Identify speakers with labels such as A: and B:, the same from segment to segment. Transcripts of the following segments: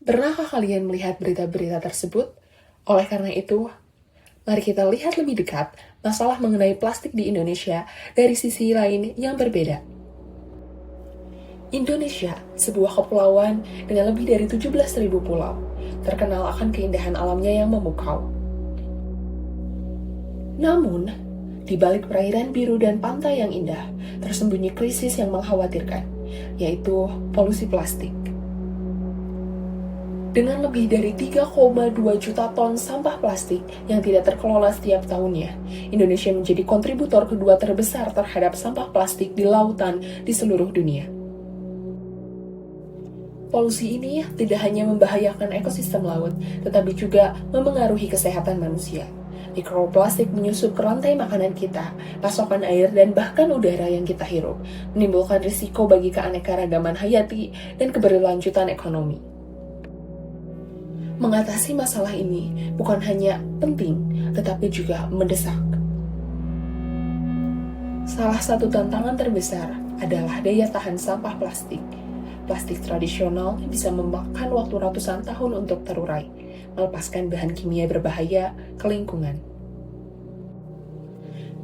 A: Pernahkah kalian melihat berita-berita tersebut? Oleh karena itu, mari kita lihat lebih dekat masalah mengenai plastik di Indonesia dari sisi lain yang berbeda. Indonesia, sebuah kepulauan dengan lebih dari 17.000 pulau, terkenal akan keindahan alamnya yang memukau. Namun, di balik perairan biru dan pantai yang indah, tersembunyi krisis yang mengkhawatirkan, yaitu polusi plastik. Dengan lebih dari 3,2 juta ton sampah plastik yang tidak terkelola setiap tahunnya, Indonesia menjadi kontributor kedua terbesar terhadap sampah plastik di lautan di seluruh dunia. Polusi ini tidak hanya membahayakan ekosistem laut, tetapi juga memengaruhi kesehatan manusia. Mikroplastik menyusup ke rantai makanan kita, pasokan air, dan bahkan udara yang kita hirup, menimbulkan risiko bagi keanekaragaman hayati dan keberlanjutan ekonomi. Mengatasi masalah ini bukan hanya penting, tetapi juga mendesak. Salah satu tantangan terbesar adalah daya tahan sampah plastik. Plastik tradisional bisa memakan waktu ratusan tahun untuk terurai, melepaskan bahan kimia berbahaya ke lingkungan.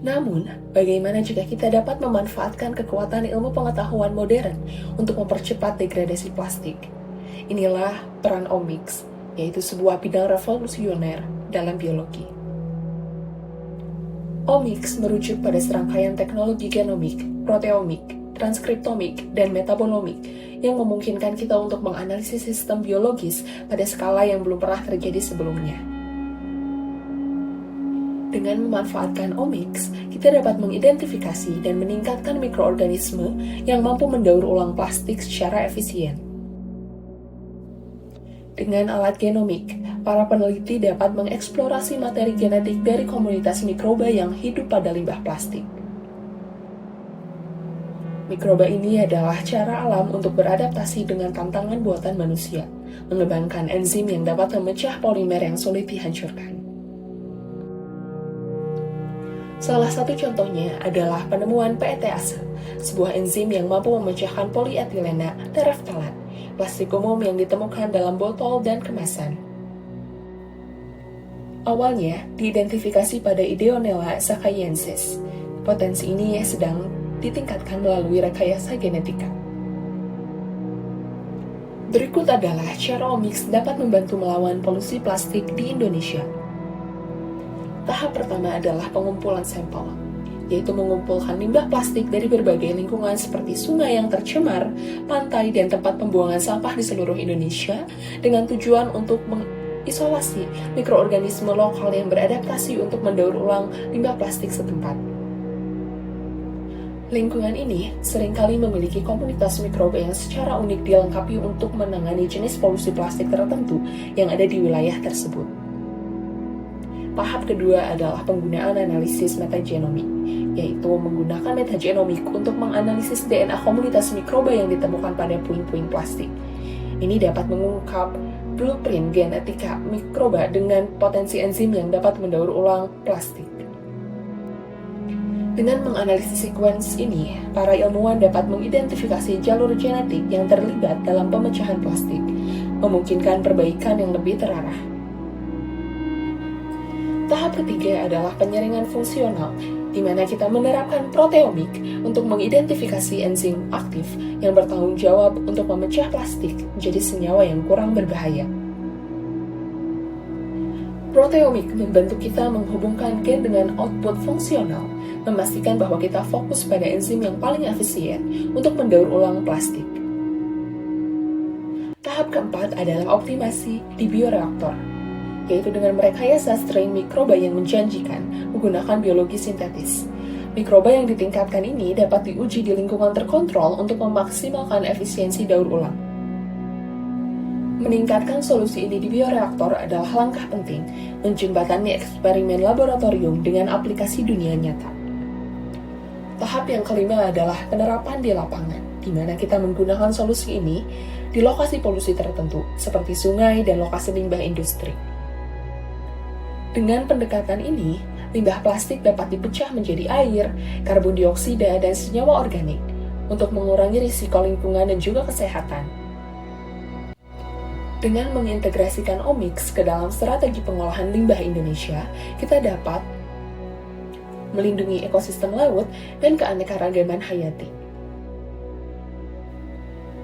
A: Namun, bagaimana jika kita dapat memanfaatkan kekuatan ilmu pengetahuan modern untuk mempercepat degradasi plastik? Inilah peran Omics, yaitu sebuah bidang revolusioner dalam biologi. Omics merujuk pada serangkaian teknologi genomik, proteomik, transkriptomik, dan metabolomik yang memungkinkan kita untuk menganalisis sistem biologis pada skala yang belum pernah terjadi sebelumnya. Dengan memanfaatkan Omics, kita dapat mengidentifikasi dan meningkatkan mikroorganisme yang mampu mendaur ulang plastik secara efisien. Dengan alat genomik, para peneliti dapat mengeksplorasi materi genetik dari komunitas mikroba yang hidup pada limbah plastik. Mikroba ini adalah cara alam untuk beradaptasi dengan tantangan buatan manusia, mengembangkan enzim yang dapat memecah polimer yang sulit dihancurkan. Salah satu contohnya adalah penemuan PETase, sebuah enzim yang mampu memecahkan polietilena tereftalat, plastik umum yang ditemukan dalam botol dan kemasan. Awalnya diidentifikasi pada Ideonella sakaiensis. Potensi ini sedang ditingkatkan melalui rekayasa genetika. Berikut adalah cara Omics dapat membantu melawan polusi plastik di Indonesia. Tahap pertama adalah pengumpulan sampel, yaitu mengumpulkan limbah plastik dari berbagai lingkungan seperti sungai yang tercemar, pantai, dan tempat pembuangan sampah di seluruh Indonesia dengan tujuan untuk mengisolasi mikroorganisme lokal yang beradaptasi untuk mendaur ulang limbah plastik setempat. Lingkungan ini seringkali memiliki komunitas mikroba yang secara unik dilengkapi untuk menangani jenis polusi plastik tertentu yang ada di wilayah tersebut. Tahap kedua adalah penggunaan analisis metagenomik, yaitu menggunakan metagenomik untuk menganalisis DNA komunitas mikroba yang ditemukan pada puing-puing plastik. Ini dapat mengungkap blueprint genetika mikroba dengan potensi enzim yang dapat mendaur ulang plastik. Dengan menganalisis sekuens ini, para ilmuwan dapat mengidentifikasi jalur genetik yang terlibat dalam pemecahan plastik, memungkinkan perbaikan yang lebih terarah. Tahap ketiga adalah penyaringan fungsional, di mana kita menerapkan proteomik untuk mengidentifikasi enzim aktif yang bertanggung jawab untuk memecah plastik menjadi senyawa yang kurang berbahaya. Proteomik membantu kita menghubungkan gen dengan output fungsional, memastikan bahwa kita fokus pada enzim yang paling efisien untuk mendaur ulang plastik. Tahap keempat adalah optimasi di bioreaktor, yaitu dengan merekayasa strain mikroba yang menjanjikan menggunakan biologi sintetis. Mikroba yang ditingkatkan ini dapat diuji di lingkungan terkontrol untuk memaksimalkan efisiensi daur ulang. Meningkatkan solusi ini di bioreaktor adalah langkah penting menjembatani eksperimen laboratorium dengan aplikasi dunia nyata. Tahap yang kelima adalah penerapan di lapangan, di mana kita menggunakan solusi ini di lokasi polusi tertentu, seperti sungai dan lokasi limbah industri. Dengan pendekatan ini, limbah plastik dapat dipecah menjadi air, karbon dioksida, dan senyawa organik untuk mengurangi risiko lingkungan dan juga kesehatan. Dengan mengintegrasikan Omics ke dalam strategi pengolahan limbah Indonesia, kita dapat melindungi ekosistem laut dan keanekaragaman hayati,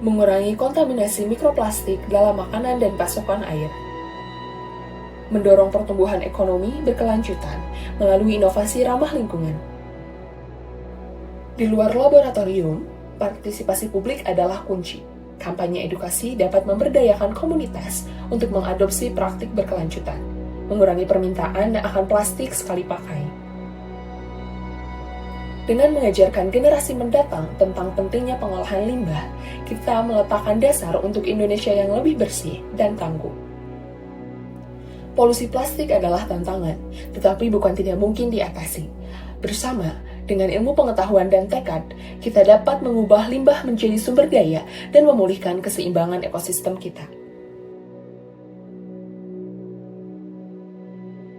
A: mengurangi kontaminasi mikroplastik dalam makanan dan pasokan air, mendorong pertumbuhan ekonomi berkelanjutan melalui inovasi ramah lingkungan. Di luar laboratorium, partisipasi publik adalah kunci. Kampanye edukasi dapat memberdayakan komunitas untuk mengadopsi praktik berkelanjutan, mengurangi permintaan akan plastik sekali pakai. Dengan mengajarkan generasi mendatang tentang pentingnya pengolahan limbah, kita meletakkan dasar untuk Indonesia yang lebih bersih dan tangguh. Polusi plastik adalah tantangan, tetapi bukan tidak mungkin diatasi. Bersama, dengan ilmu pengetahuan dan tekad, kita dapat mengubah limbah menjadi sumber daya dan memulihkan keseimbangan ekosistem kita.